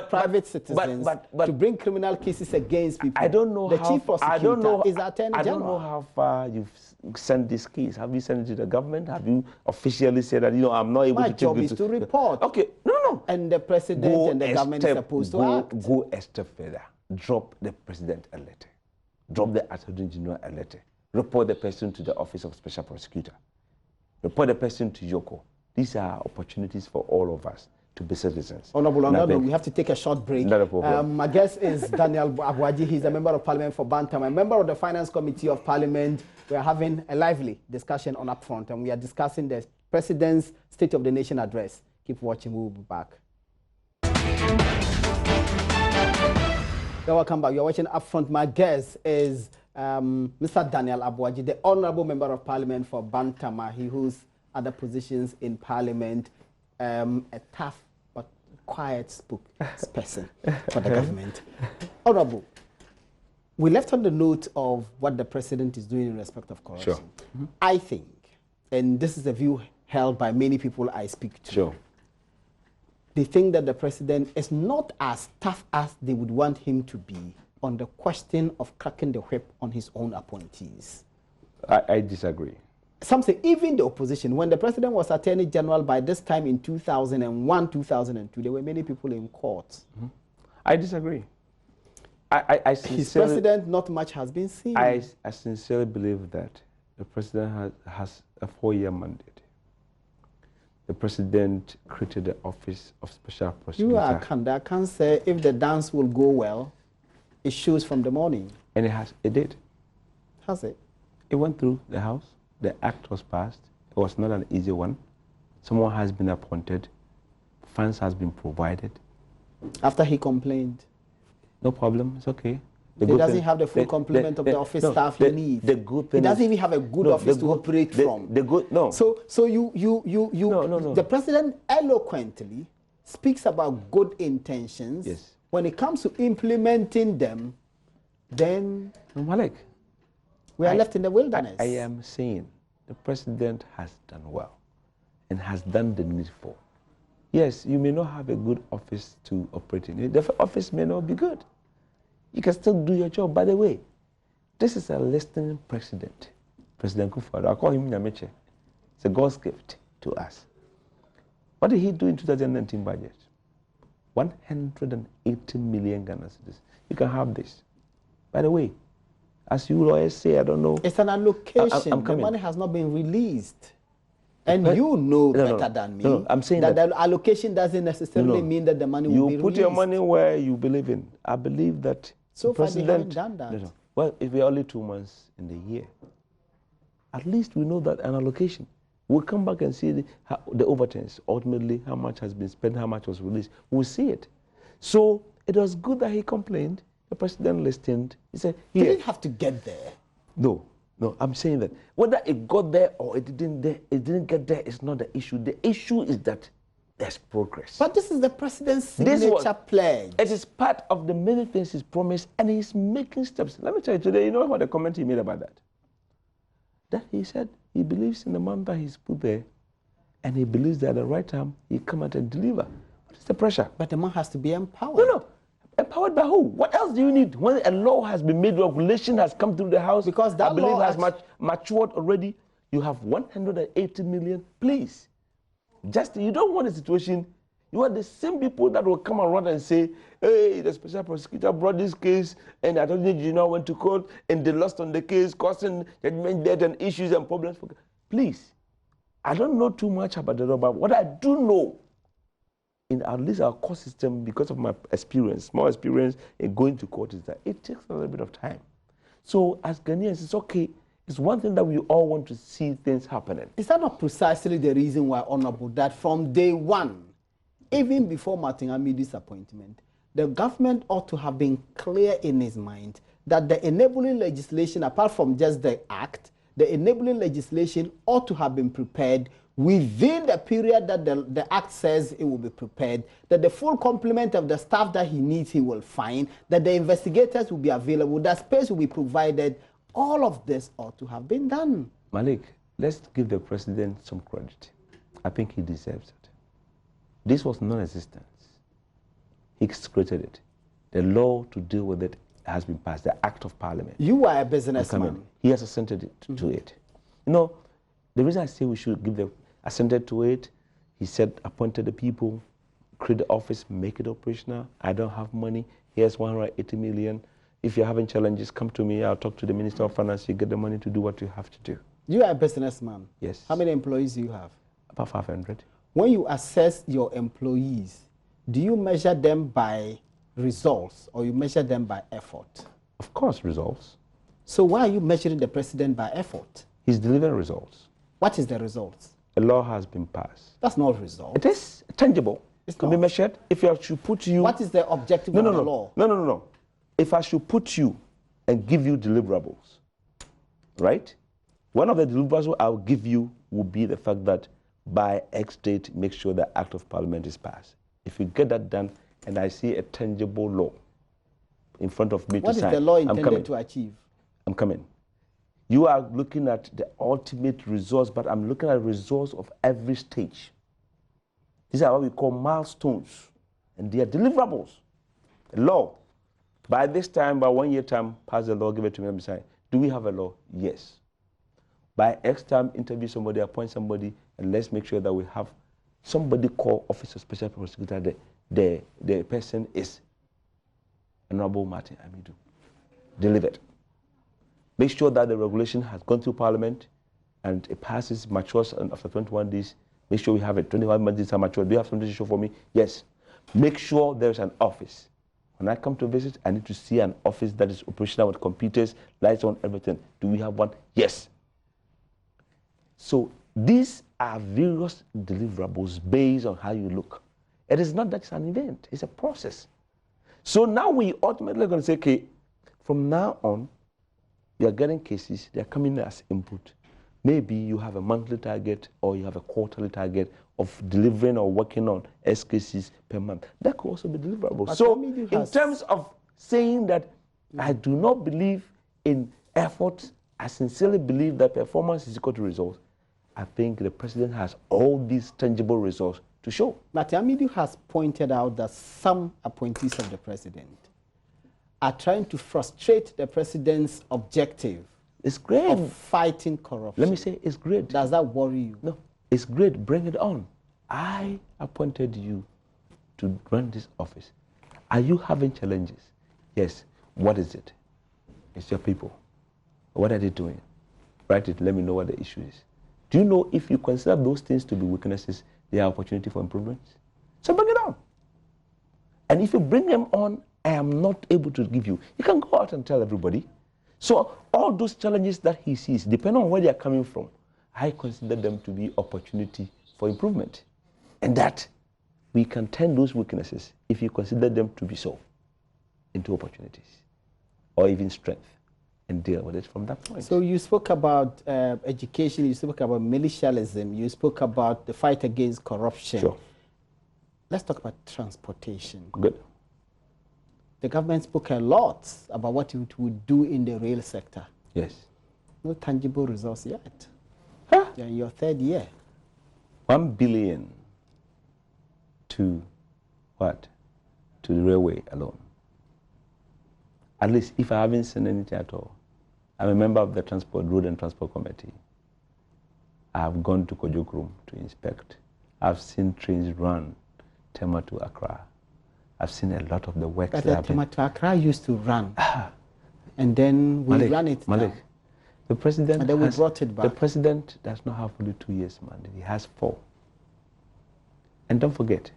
S1: private citizens to bring criminal cases against people.
S2: I don't know
S1: the chief prosecutor is Attorney General.
S2: I don't know how far you've sent this case. Have you sent it to the government? Have you officially said that, I'm not able to take it?
S1: My job is to report.
S2: Okay, no.
S1: And the president and the government is supposed to act.
S2: Go a step further. Drop the president a letter. Drop the Attorney General a letter. Report the person to the Office of Special Prosecutor. Report the person to Yoko. These are opportunities for all of us to be citizens.
S1: Honorable, on that note, we have to take a short break.
S2: Not a problem.
S1: My guest is Daniel Abuaji. He's a member of Parliament for Bantam, a member of the Finance Committee of Parliament. We are having a lively discussion on Upfront, and we are discussing the President's State of the Nation address. Keep watching. We will be back. Welcome back. You're watching Upfront. My guest is Mr. Daniel Abuaji, the Honorable Member of Parliament for Bantama. He holds other positions in Parliament, a tough but quiet spokesperson for the government. Honorable, we left on the note of what the President is doing in respect of corruption.
S2: Sure.
S1: I think, and this is a view held by many people I speak to,
S2: sure,
S1: they think that the President is not as tough as they would want him to be on the question of cracking the whip on his own appointees.
S2: I disagree.
S1: Some say even the opposition, when the President was Attorney General by this time in 2001, 2002, there were many people in court.
S2: Mm-hmm. I disagree. I
S1: his President, not much has been seen.
S2: I sincerely believe that the President has a 4-year mandate. The President created the Office of Special Prosecutor.
S1: You are I can't say if the dance will go well, it shows from the morning.
S2: And it did.
S1: Has it?
S2: It went through the House. The act was passed. It was not an easy one. Someone has been appointed. Funds has been provided.
S1: After he complained?
S2: No problem. It's okay.
S1: He doesn't have the full complement of the office staff he needs.
S2: The good thing
S1: he doesn't even have a good office to operate from. So the President eloquently speaks about good intentions.
S2: Yes.
S1: When it comes to implementing them, then
S2: Malik,
S1: we are left in the wilderness.
S2: I am saying the President has done well and has done the needful. Yes, you may not have a good office to operate in. The office may not be good. You can still do your job. By the way, this is a listening president, President Kufuor. I call him Nyameche. It's a God's gift to us. What did he do in 2019 budget? 180 million Ghana cedis. You can have this. By the way, as you lawyers say, I don't know.
S1: It's an allocation. The money has not been released. And you know better than me.
S2: No, I'm saying
S1: that the allocation doesn't necessarily mean that the money will be released.
S2: You put your money where you believe in. I believe that
S1: so far they haven't done that.
S2: Well, if we're only 2 months in the year, at least we know that an allocation. We'll come back and see the overturns, ultimately how much has been spent, how much was released. We'll see it. So it was good that he complained. The President listened. He said,
S1: he didn't have to get there.
S2: No, I'm saying that whether it got there or it didn't get there is not the issue. The issue is that there's progress.
S1: But this is the President's signature pledge.
S2: It is part of the many things he's promised, and he's making steps. Let me tell you today, you know what the comment he made about that? That he said he believes in the man that he's put there, and he believes that at the right time he come out and deliver. What is the pressure?
S1: But the man has to be empowered.
S2: No. Empowered by who? What else do you need? When a law has been made, regulation has come through the House,
S1: because that
S2: I believe has matured already. You have 180 million. Please, you don't want a situation. You are the same people that will come around and say, hey, the special prosecutor brought this case, and I don't think you know went to court, and they lost on the case, causing judgment debt and issues and problems. Please, I don't know too much about the law, but what I do know, in at least our court system, because of my experience, small experience in going to court, is that it takes a little bit of time. So as Ghanaians, it's okay. It's one thing that we all want to see things happening.
S1: Is that not precisely the reason why, Honorable, that from day one, even before Martin Amidi's appointment, the government ought to have been clear in his mind that the enabling legislation, apart from just the act, the enabling legislation ought to have been prepared within the period that the act says it will be prepared, that the full complement of the staff that he needs he will find, that the investigators will be available, that space will be provided. All of this ought to have been done.
S2: Malik, let's give the President some credit. I think he deserves it. This was non-existent. He created it. The law to deal with it has been passed, the Act of Parliament.
S1: You are a businessman.
S2: He has assented to it. You know, the reason I say we should give the assented to it, he said, appointed the people, create the office, make it operational. I don't have money. Here's 180 million. If you're having challenges, come to me. I'll talk to the Minister of Finance. You get the money to do what you have to do.
S1: You are a businessman.
S2: Yes.
S1: How many employees do you have?
S2: About 500.
S1: When you assess your employees, do you measure them by results or you measure them by effort?
S2: Of course, results.
S1: So why are you measuring the president by effort?
S2: He's delivering results.
S1: What is the results?
S2: A law has been passed.
S1: That's not result.
S2: It is tangible.
S1: It's
S2: can
S1: not.
S2: be measured. If I should put you...
S1: What is the objective of the law?
S2: No. If I should put you and give you deliverables, right? One of the deliverables I'll give you will be the fact that by X date, make sure the Act of Parliament is passed. If you get that done, and I see a tangible law in front of me to sign,
S1: what is the law intended to achieve?
S2: I'm coming. You are looking at the ultimate resource, but I'm looking at the resource of every stage. These are what we call milestones, and they are deliverables. A law. By this time, by 1 year time, pass the law, give it to me, and sign. Do we have a law? Yes. By X time, interview somebody, appoint somebody, and let's make sure that we have somebody call Office of Special Prosecutor. The person is Honorable Martin Amidu. Delivered. Make sure that the regulation has gone through Parliament and it passes, matures, and after 21 days, make sure we have it. 21 days are mature. Do you have something to show for me? Yes. Make sure there's an office. When I come to visit, I need to see an office that is operational with computers, lights on, everything. Do we have one? Yes. So these are various deliverables based on how you look. It is not that it's an event, it's a process. So now we ultimately going to say, okay, from now on, you are getting cases, they are coming as input. Maybe you have a monthly target or you have a quarterly target of delivering or working on S cases per month. That could also be deliverable.
S1: But
S2: so in terms of saying that I do not believe in effort, I sincerely believe that performance is equal to results. I think the president has all these tangible results to show.
S1: But Amidu has pointed out that some appointees of the president are trying to frustrate the president's objective.
S2: It's great.
S1: Of fighting corruption.
S2: Let me say, it's great.
S1: Does that worry you?
S2: No, it's great. Bring it on. I appointed you to run this office. Are you having challenges? Yes. What is it? It's your people. What are they doing? Write it. Let me know what the issue is. Do you know if you consider those things to be weaknesses, there are opportunity for improvements? So bring it on. And if you bring them on, I am not able to give you. You can go out and tell everybody. So all those challenges that he sees, depending on where they are coming from, I consider them to be opportunity for improvement. And that we can turn those weaknesses, if you consider them to be so, into opportunities or even strength and deal with it from that point.
S1: So you spoke about education, you spoke about militialism, you spoke about the fight against corruption.
S2: Sure.
S1: Let's talk about transportation.
S2: Good.
S1: The government spoke a lot about what it would do in the rail sector.
S2: Yes.
S1: No tangible results yet.
S2: Huh?
S1: You're in your third year.
S2: 1 billion to what? To the railway alone. At least if I haven't seen anything at all. I'm a member of the Road and Transport Committee. I've gone to Kojokrom to inspect. I've seen trains run Tema to Accra. I've seen a lot of the work
S1: But
S2: that
S1: Tema to Accra used to run. And then we ran it
S2: Malik, the president
S1: and then we brought it back.
S2: The president does not have only 2 years mandate. He has 4. And don't forget,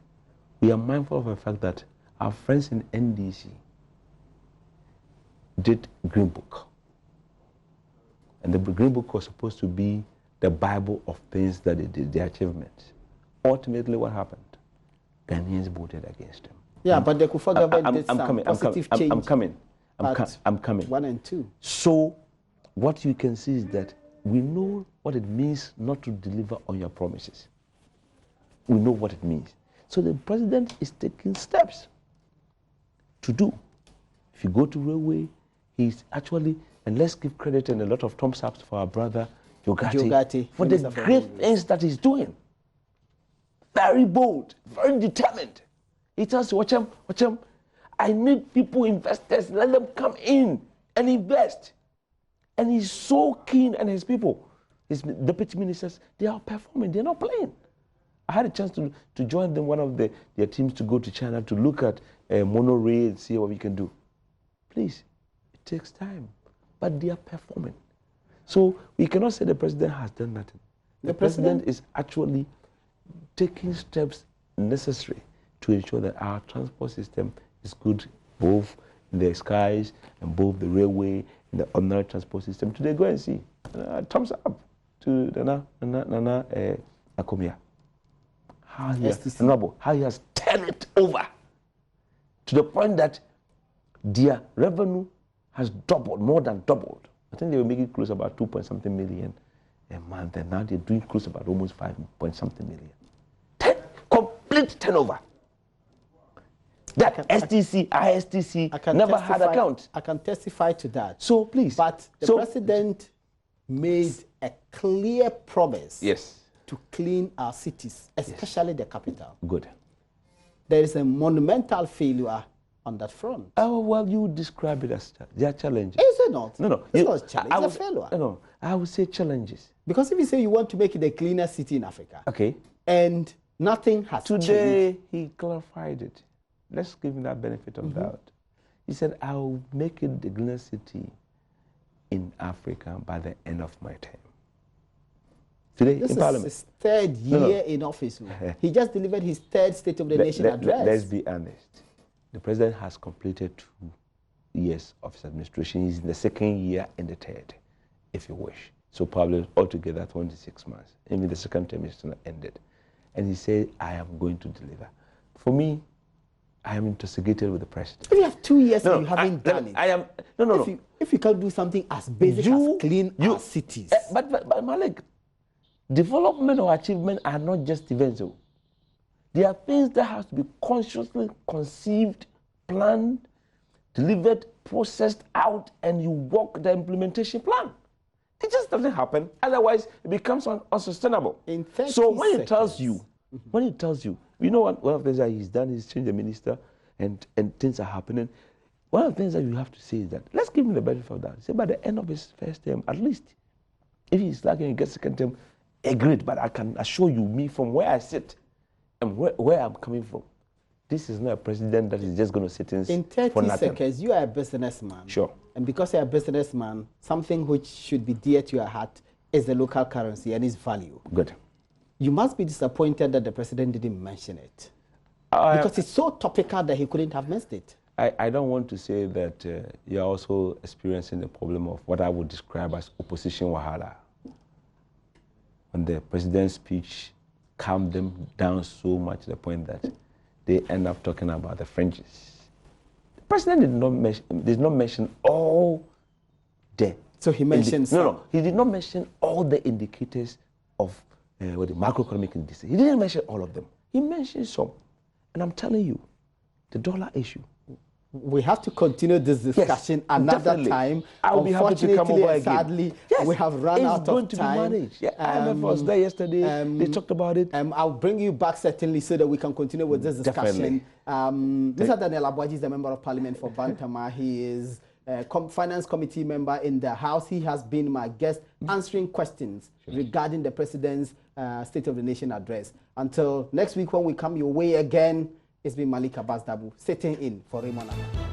S2: we are mindful of the fact that our friends in NDC did Green Book. And the Green Book was supposed to be the Bible of things that they did, their achievements. Ultimately, what happened? Ghanaians voted against them.
S1: Yeah, but the Kufuor government did some positive change.
S2: I'm coming.
S1: 1 and 2.
S2: So what you can see is that we know what it means not to deliver on your promises. We know what it means. So the president is taking steps to do. If you go to railway, he's actually, and let's give credit and a lot of thumbs up for our brother Jogati for the great things that he's doing. Very bold, very determined. He tells you, watch him. I need people, investors, let them come in and invest. And he's so keen, and his people, his deputy ministers, they are performing, they're not playing. I had a chance to join them, one of their teams, to go to China to look at monorail and see what we can do. Please, it takes time, but they are performing. So we cannot say the president has done nothing. The president is actually taking steps necessary to ensure that our transport system is good, both in the skies and both the railway and the ordinary transport system. Today, go and see. Thumbs up to Nana Akomia. How he has turned it over to the point that their revenue has doubled, more than doubled. I think they were making close about 2-point-something million a month, and now they're doing close about almost 5-point-something million. Complete turnover. That ISTC never had account.
S1: I can testify to that.
S2: So please.
S1: But the president made a clear promise to clean our cities, especially the capital.
S2: Good.
S1: There is a monumental failure on that front.
S2: Oh, well, you describe it as their challenges.
S1: Is it not?
S2: No.
S1: It's not a challenge, it's a failure.
S2: No, I would say challenges.
S1: Because if you say you want to make it a cleaner city in Africa,
S2: okay,
S1: and nothing has changed.
S2: Today, he clarified it. Let's give him that benefit of doubt. He said, I'll make it the cleaner city in Africa by the end of my term. Today,
S1: this
S2: in
S1: is
S2: Parliament.
S1: His third year in office. He just delivered his third State of the Nation address.
S2: Let's be honest. The president has completed 2 years of his administration. He's in the second year and the third, if you wish. So probably altogether 26 months. Even the second term is not ended. And he said, I am going to deliver. For me, I am intoxicated with the president.
S1: If you have 2 years and you haven't done it.
S2: I am,
S1: if you can't do something as basic as clean our cities.
S2: But Malik, development or achievement are not just events. There are things that have to be consciously conceived, planned, delivered, processed out, and you work the implementation plan. It just doesn't happen. Otherwise, it becomes unsustainable. So when it tells you, you know what, one of the things that he's done is change the minister and things are happening. One of the things that you have to say is that, let's give him the benefit of that. Say by the end of his first term, at least, if he's lucky and he gets second term, agreed. But I can assure you, me from where I sit and where I'm coming from, this is not a president that is just going to sit in for
S1: 30 seconds, you are a businessman.
S2: Sure.
S1: And because you're a businessman, something which should be dear to your heart is the local currency and its value.
S2: Good.
S1: You must be disappointed that the president didn't mention it. Because it's so topical that he couldn't have missed it.
S2: I don't want to say that you're also experiencing the problem of what I would describe as opposition wahala. When the president's speech calmed them down so much to the point that they end up talking about the fringes. The president did not mention all the...
S1: So he mentioned some.
S2: No, he did not mention all the indicators of the macroeconomic indices. He didn't mention all of them. He mentioned some. And I'm telling you, the dollar issue.
S1: We have to continue this discussion another time.
S2: I'll be happy to come over again.
S1: Sadly, we have run out of time. It's going to be managed.
S2: IMF was there yesterday. They talked about it.
S1: I'll bring you back certainly so that we can continue with this discussion. Mr. Daniel Abuaji is the Member of Parliament for Bantama. He is a Finance Committee member in the House. He has been my guest answering questions regarding the President's State of the Nation address. Until next week when we come your way again, it's been Malik Abbas Dabu sitting in for Raymond Akwa.